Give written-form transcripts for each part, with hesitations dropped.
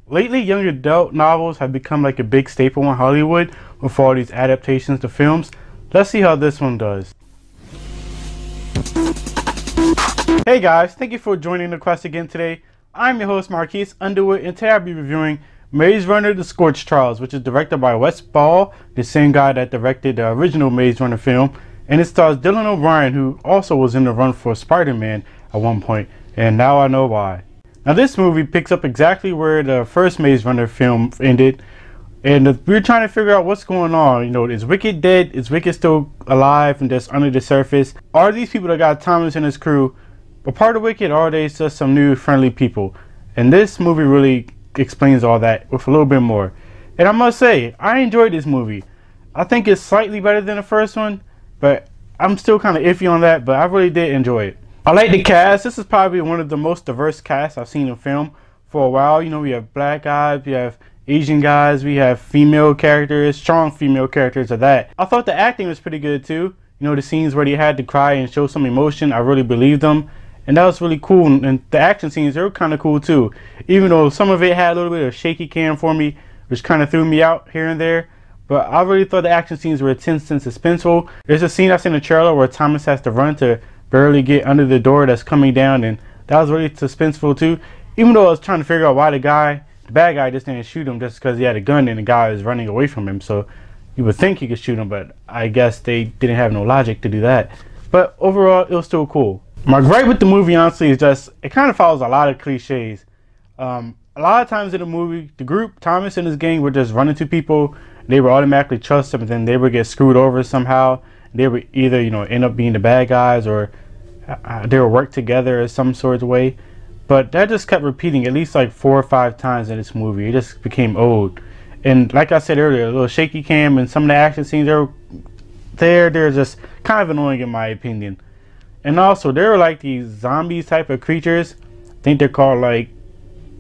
Lately, young adult novels have become like a big staple in Hollywood with all these adaptations to films. Let's see how this one does. Hey guys, thank you for joining the quest again today. I'm your host Marques Underwood, and today I'll be reviewing Maze Runner: The Scorch Trials, which is directed by Wes Ball, the same guy that directed the original Maze Runner film, and it stars Dylan O'Brien, who also was in the run for Spider-Man at one point, and now I know why. Now this movie picks up exactly where the first Maze Runner film ended, and we're trying to figure out what's going on. You know, is Wicked dead? Is Wicked still alive and just under the surface? Are these people that got Thomas and his crew a part of Wicked, or are they just some new friendly people? And this movie really explains all that with a little bit more. And I must say, I enjoyed this movie. I think it's slightly better than the first one, but I'm still kind of iffy on that, but I really did enjoy it. I like the cast. This is probably one of the most diverse casts I've seen in film for a while. You know, we have black guys, we have Asian guys, we have female characters, strong female characters of that. I thought the acting was pretty good too. You know, the scenes where they had to cry and show some emotion, I really believed them. And that was really cool. And the action scenes, they were kind of cool too. Even though some of it had a little bit of shaky cam for me, which kind of threw me out here and there. But I really thought the action scenes were intense and suspenseful. There's a scene I've seen in the trailer where Thomas has to run to barely get under the door that's coming down, and that was really suspenseful too. Even though I was trying to figure out why the bad guy just didn't shoot him just because he had a gun and the guy was running away from him. So you would think he could shoot him, but I guess they didn't have no logic to do that. But overall, it was still cool. My gripe with the movie, honestly, is just it kind of follows a lot of cliches. A lot of times in the movie, the group, Thomas and his gang, would just run into people. They would automatically trust them, and then they would get screwed over somehow. They would either, you know, end up being the bad guys, or they would work together in some sort of way. But that just kept repeating at least like 4 or 5 times in this movie. It just became old. And like I said earlier, a little shaky cam and some of the action scenes they're just kind of annoying in my opinion. And also, there were like these zombies type of creatures. I think they're called, like,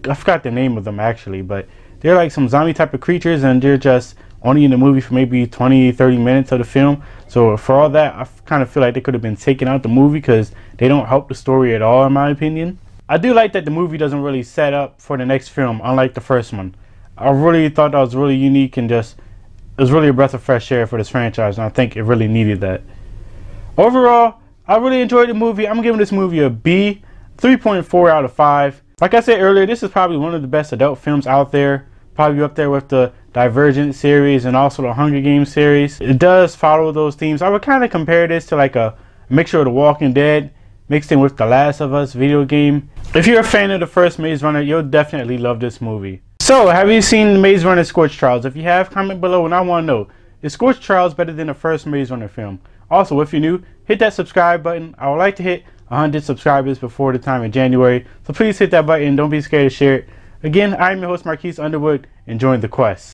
I forgot the name of them actually, but they're like some zombie type of creatures, and they're just only in the movie for maybe 20-30 minutes of the film. So for all that, I kind of feel like they could have been taken out the movie because they don't help the story at all in my opinion. I do like that the movie doesn't really set up for the next film, unlike the first one. I really thought that was really unique, and just it was really a breath of fresh air for this franchise, and I think it really needed that. Overall, I really enjoyed the movie. I'm giving this movie a B, 3.4 out of 5. Like I said earlier, this is probably one of the best adult films out there. Probably up there with the Divergent series and also the Hunger Games series. It does follow those themes. I would kind of compare this to like a mixture of The Walking Dead mixed in with The Last of Us video game. If you're a fan of the first Maze Runner, you'll definitely love this movie. So, have you seen Maze Runner: Scorch Trials? If you have, comment below, and I want to know, is Scorch Trials better than the first Maze Runner film? Also, if you're new, hit that subscribe button. I would like to hit 100 subscribers before the time in January, so please hit that button. Don't be scared to share it. Again, I'm your host Marques Underwood, and join the quest.